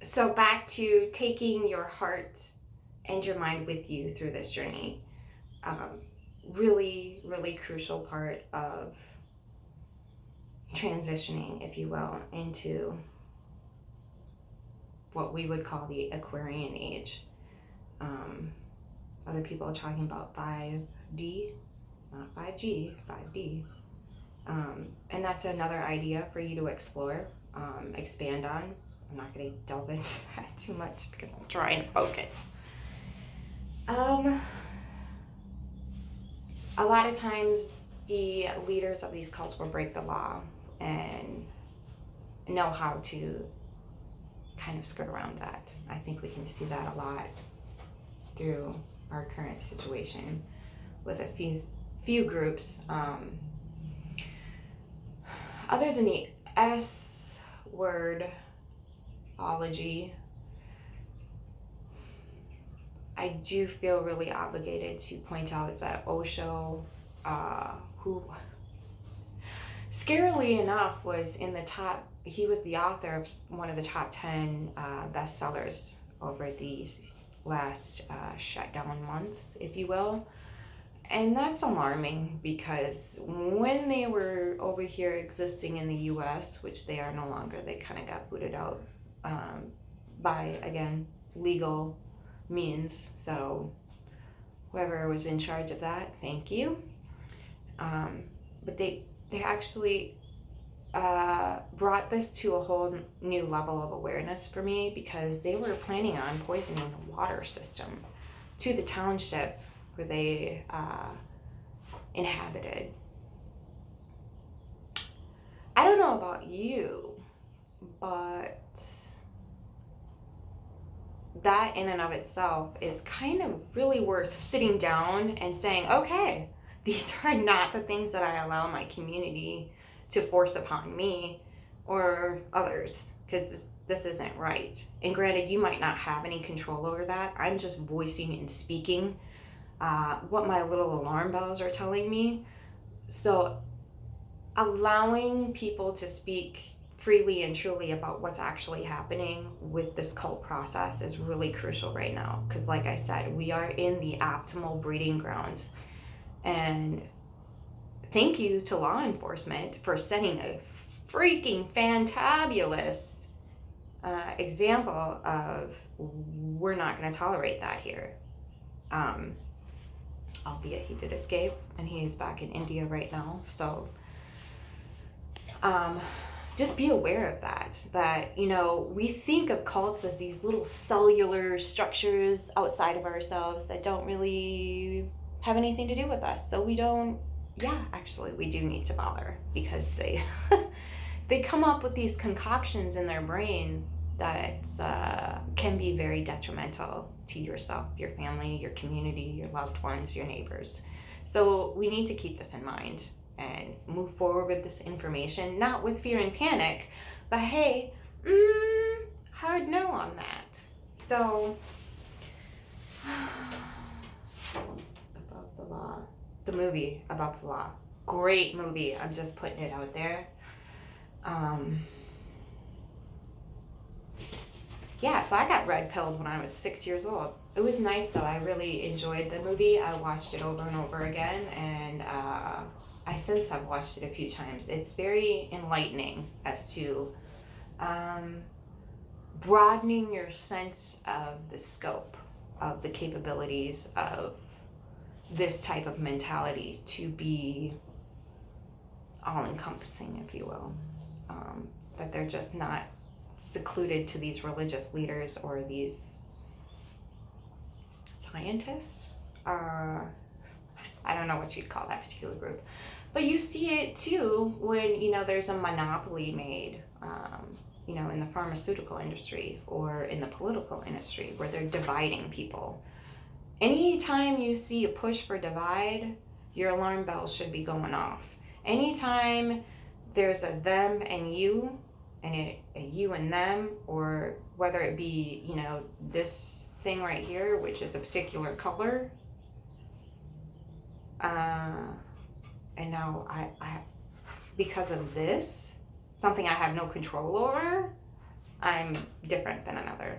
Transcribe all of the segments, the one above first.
So back to taking your heart and your mind with you through this journey. Really, really crucial part of transitioning, if you will, into what we would call the Aquarian age. Other people are talking about 5D, not 5G, 5D. And that's another idea for you to explore, expand on. I'm not going to delve into that too much because I'm trying to focus. A lot of times the leaders of these cults will break the law and know how to kind of skirt around that. I think we can see that a lot through our current situation with a few groups. Other than the S wordology, I do feel really obligated to point out that Osho, who scarily enough was in the top, he was the author of one of the top 10 bestsellers over these last shutdown months, if you will. And that's alarming because when they were over here existing in the US, which they are no longer, they kind of got booted out by, again, legal means. So whoever was in charge of that, thank you. But they actually brought this to a whole new level of awareness for me because they were planning on poisoning the water system to the township where they inhabited. I don't know about you, but that in and of itself is kind of really worth sitting down and saying, okay, these are not the things that I allow my community to force upon me or others, because this isn't right. And granted, you might not have any control over that. I'm just voicing and speaking what my little alarm bells are telling me. So allowing people to speak freely and truly about what's actually happening with this cult process is really crucial right now, because like I said, we are in the optimal breeding grounds. And thank you to law enforcement for setting a freaking fantabulous example of we're not going to tolerate that here. Albeit he did escape and he's back in India right now. So just be aware of that, you know, we think of cults as these little cellular structures outside of ourselves that don't really have anything to do with us. So we don't, actually we do need to bother, because they they come up with these concoctions in their brains that can be very detrimental to yourself, your family, your community, your loved ones, your neighbors. So we need to keep this in mind and move forward with this information, not with fear and panic, but hey, hard no on that. So, Above the Law, the movie Above the Law, great movie. I'm just putting it out there. So I got red pilled when I was 6 years old. It was nice though. I really enjoyed the movie. I watched it over and over again, and I since have watched it a few times. It's very enlightening as to broadening your sense of the scope of the capabilities of this type of mentality to be all-encompassing, if you will. That they're just not secluded to these religious leaders or these scientists. I don't know what you'd call that particular group. But you see it too when, you know, there's a monopoly made, you know, in the pharmaceutical industry or in the political industry where they're dividing people. Anytime you see a push for divide, your alarm bells should be going off. Anytime there's a them and you, and a you and them, or whether it be, you know, this thing right here, which is a particular color, and now I because of this, something I have no control over, I'm different than another.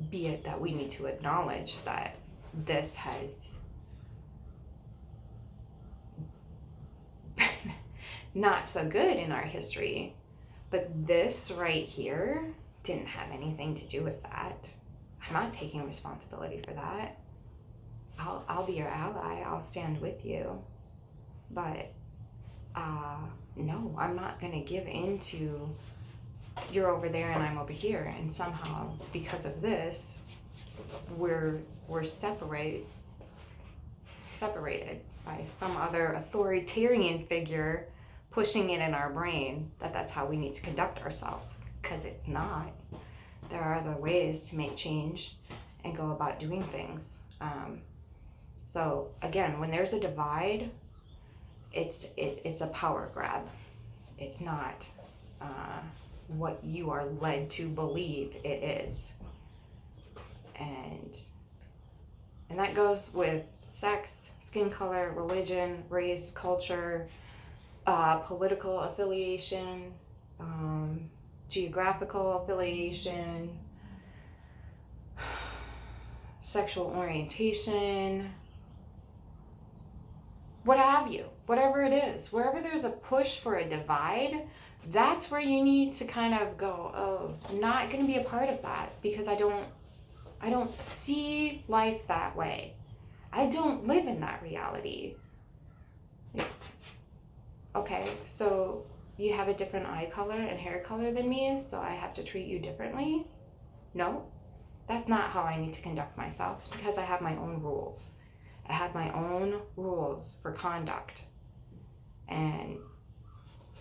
Be it that we need to acknowledge that this has been not so good in our history, but this right here didn't have anything to do with that. I'm not taking responsibility for that. I'll be your ally. I'll stand with you. But no, I'm not going to give in to you're over there and I'm over here, and somehow because of this we're separated by some other authoritarian figure pushing it in our brain that that's how we need to conduct ourselves, because it's not. There are other ways to make change and go about doing things. So again, when there's a divide, it's a power grab. It's not what you are led to believe it is. And that goes with sex, skin color, religion, race, culture, political affiliation, geographical affiliation, sexual orientation, what have you, whatever it is. Wherever there's a push for a divide, that's where you need to kind of go, oh, I'm not going to be a part of that, because I don't see life that way. I don't live in that reality. Okay, so you have a different eye color and hair color than me, so I have to treat you differently? No, that's not how I need to conduct myself. It's because I have my own rules. I have my own rules for conduct. And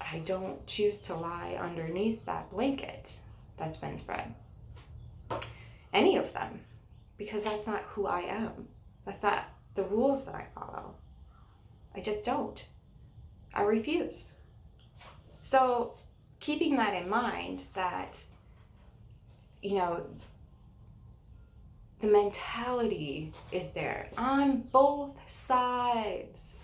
I don't choose to lie underneath that blanket that's been spread. Any of them. Because that's not who I am. That's not the rules that I follow. I just don't. I refuse. So keeping that in mind, that, you know, the mentality is there on both sides.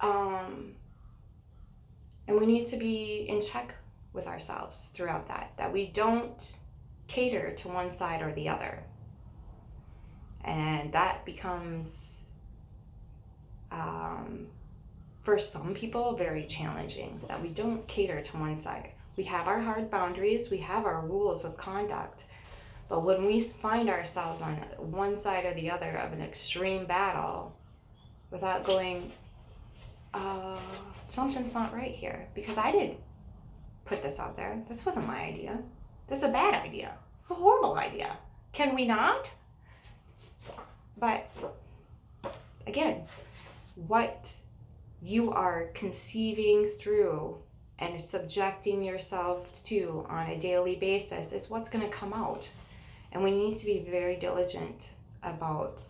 And we need to be in check with ourselves throughout that we don't cater to one side or the other. And that becomes, for some people, very challenging, that we don't cater to one side. We have our hard boundaries, we have our rules of conduct, but when we find ourselves on one side or the other of an extreme battle, without going, something's not right here, because I didn't put this out there. This wasn't my idea. This is a bad idea. It's a horrible idea. Can we not? But again, what you are conceiving through and subjecting yourself to on a daily basis is what's going to come out. And we need to be very diligent about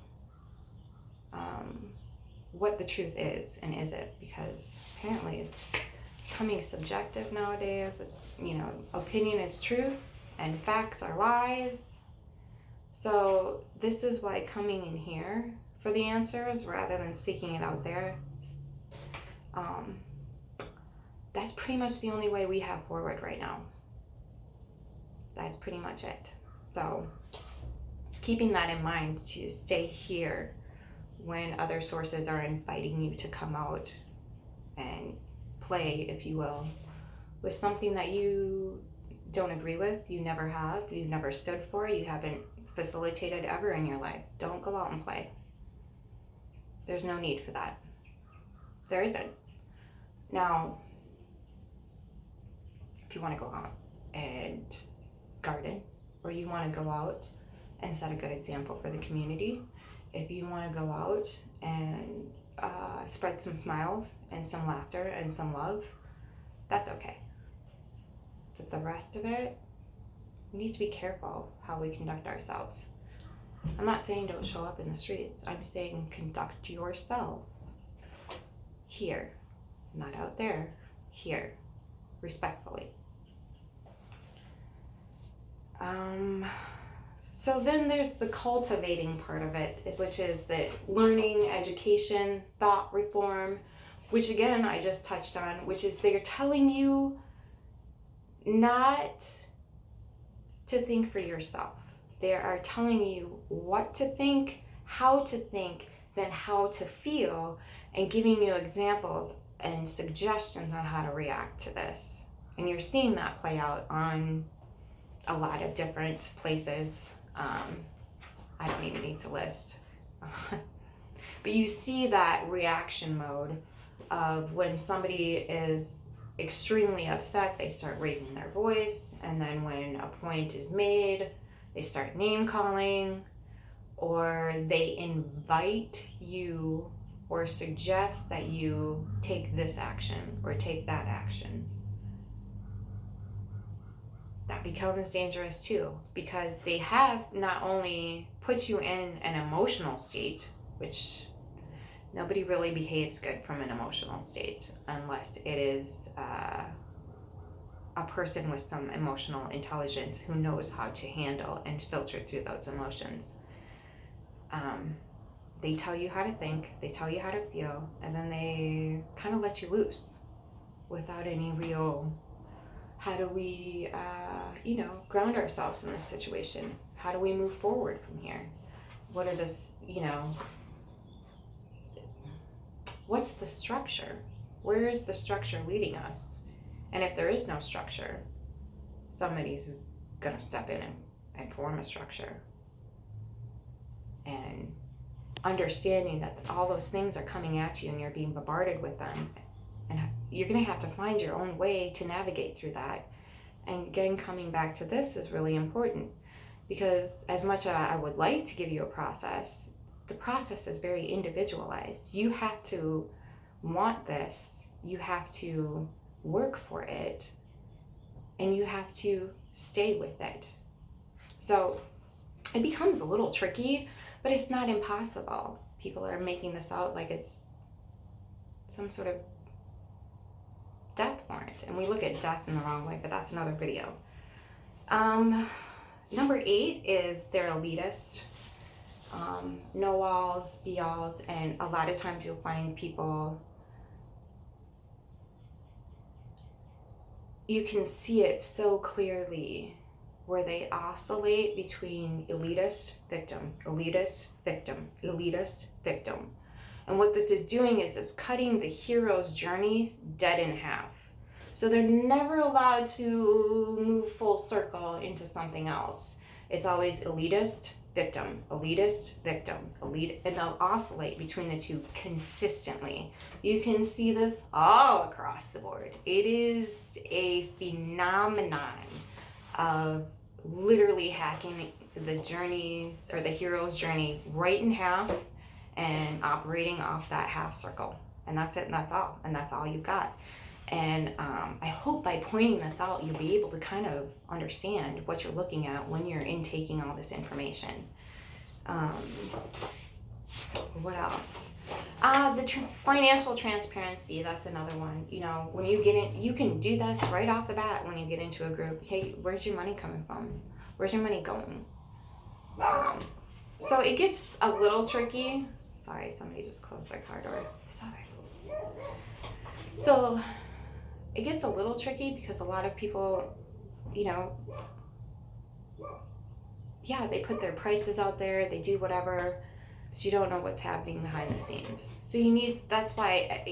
what the truth is and isn't, because apparently it's becoming subjective nowadays. You know, opinion is truth and facts are lies. So this is why coming in here for the answers rather than seeking it out there, that's pretty much the only way we have forward right now. That's pretty much it. So keeping that in mind, to stay here when other sources are inviting you to come out and play, if you will, with something that you don't agree with, you never have, you never stood for, you haven't facilitated ever in your life. Don't go out and play. There's no need for that. There isn't. Now, if you want to go out and garden, or you want to go out and set a good example for the community, if you want to go out and spread some smiles and some laughter and some love, that's okay. But the rest of it, we need to be careful how we conduct ourselves. I'm not saying don't show up in the streets. I'm saying conduct yourself here, not out there, here, respectfully. So then there's the cultivating part of it, which is the learning, education, thought reform, which again, I just touched on, which is they're telling you not to think for yourself. They are telling you what to think, how to think, then how to feel, and giving you examples and suggestions on how to react to this. And you're seeing that play out on a lot of different places. I don't even need to list. But you see that reaction mode of when somebody is extremely upset, they start raising their voice, and then when a point is made, they start name calling, or they invite you or suggest that you take this action or take that action. That becomes dangerous too, because they have not only put you in an emotional state, which nobody really behaves good from an emotional state unless it is a person with some emotional intelligence who knows how to handle and filter through those emotions. They tell you how to think, they tell you how to feel, and then they kind of let you loose without any real, how do we, ground ourselves in this situation? How do we move forward from here? What are this, what's the structure? Where is the structure leading us? And if there is no structure, somebody's gonna step in and form a structure. And understanding that all those things are coming at you and you're being bombarded with them, and you're gonna have to find your own way to navigate through that. And again, coming back to this is really important, because as much as I would like to give you a process, the process is very individualized. You have to want this, you have to work for it, and you have to stay with it. So it becomes a little tricky, but it's not impossible. People are making this out like it's some sort of death warrant, and we look at death in the wrong way, but that's another video. Number 8 is they're elitist. Know-alls, be-alls, and a lot of times you'll find people, you can see it so clearly where they oscillate between elitist, victim, elitist, victim, elitist, victim. And what this is doing is it's cutting the hero's journey dead in half. So they're never allowed to move full circle into something else. It's always elitist, victim, elitist, victim, elite, and they'll oscillate between the two consistently. You can see this all across the board. It is a phenomenon of literally hacking the journeys or the hero's journey right in half and operating off that half circle. And that's it, and that's all. And that's all you've got. And I hope by pointing this out, you'll be able to kind of understand what you're looking at when you're intaking all this information. What else? The financial transparency, that's another one. When you get in, you can do this right off the bat when you get into a group. Hey, where's your money coming from? Where's your money going? So it gets a little tricky. Sorry, somebody just closed their car door. Sorry. So it gets a little tricky because a lot of people, they put their prices out there, they do whatever, but you don't know what's happening behind the scenes. So that's why,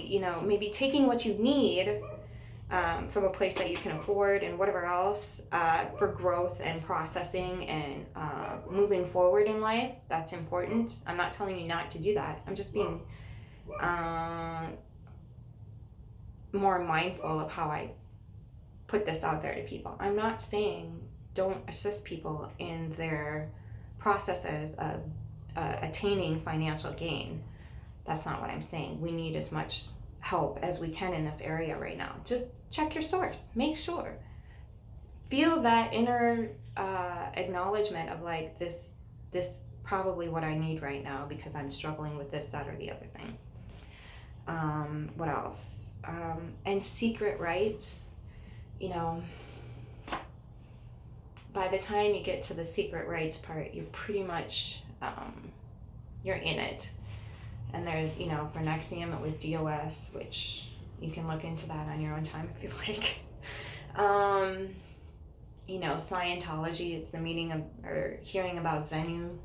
maybe taking what you need from a place that you can afford and whatever else for growth and processing and moving forward in life, that's important. I'm not telling you not to do that. I'm just being more mindful of how I put this out there to people. I'm not saying don't assist people in their processes of attaining financial gain. That's not what I'm saying. We need as much help as we can in this area right now. Just check your source. Make sure. Feel that inner acknowledgement of like this probably what I need right now because I'm struggling with this, that, or the other thing. What else? And secret rights, by the time you get to the secret rights part, you're pretty much, you're in it. And there's, you know, for Nexium it was DOS, which you can look into that on your own time if you like. You know, Scientology, it's the meaning of, or hearing about Zenu.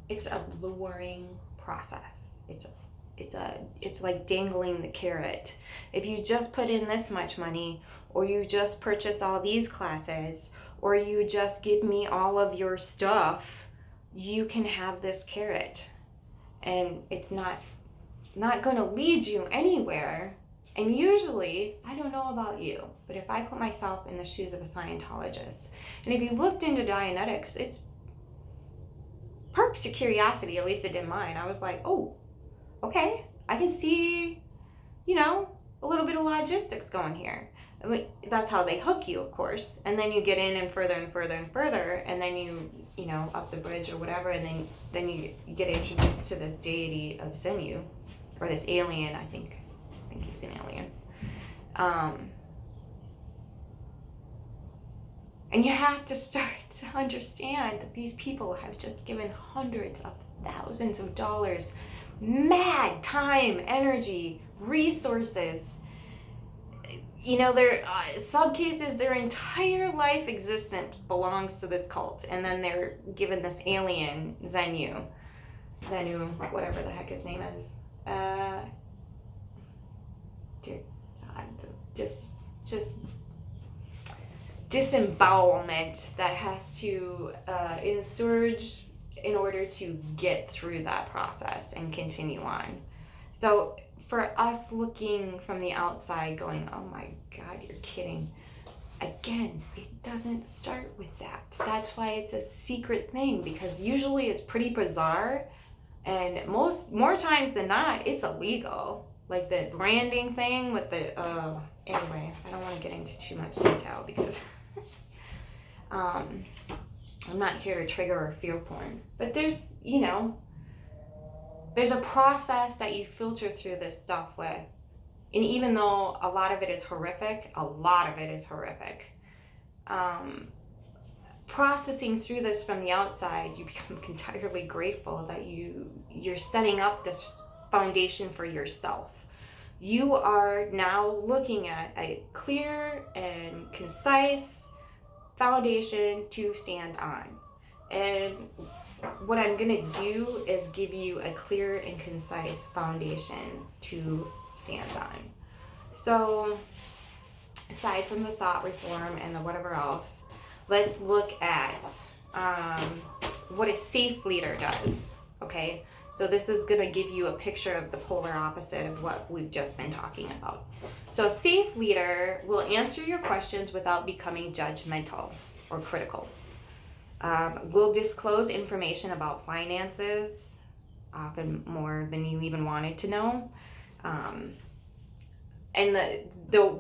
It's a luring process. It's like dangling the carrot. If you just put in this much money, or you just purchase all these classes, or you just give me all of your stuff, you can have this carrot. And it's not going to lead you anywhere. And usually, I don't know about you, but if I put myself in the shoes of a Scientologist, and if you looked into Dianetics, it's perks your curiosity, at least it did mine. I was like, oh, okay, I can see, you know, a little bit of logistics going here. I mean, that's how they hook you, of course. And then you get in and further and further and further, and then you know, up the bridge or whatever, and then you get introduced to this deity of Zenu, or this alien, I think he's an alien. And you have to start to understand that these people have just given hundreds of thousands of dollars, mad time, energy, resources. You know, some cases, their entire life existence belongs to this cult, and then they're given this alien, Zenu, whatever the heck his name is. Dear God, just disembowelment that has to insurge in order to get through that process and continue on. So for us looking from the outside going, oh my God, you're kidding. Again, it doesn't start with that. That's why it's a secret thing, because usually it's pretty bizarre, and more times than not, it's illegal. Like the branding thing with the, anyway, I don't want to get into too much detail because I'm not here to trigger or fear porn. But there's, you know, there's a process that you filter through this stuff with. And even though a lot of it is horrific, processing through this from the outside, you become entirely grateful that you're setting up this foundation for yourself. You are now looking at a clear and concise foundation to stand on. And what I'm going to do is give you a clear and concise foundation to stand on. So aside from the thought reform and the whatever else, let's look at what a safe leader does, okay? So this is going to give you a picture of the polar opposite of what we've just been talking about. So a safe leader will answer your questions without becoming judgmental or critical. Will disclose information about finances, often more than you even wanted to know. And the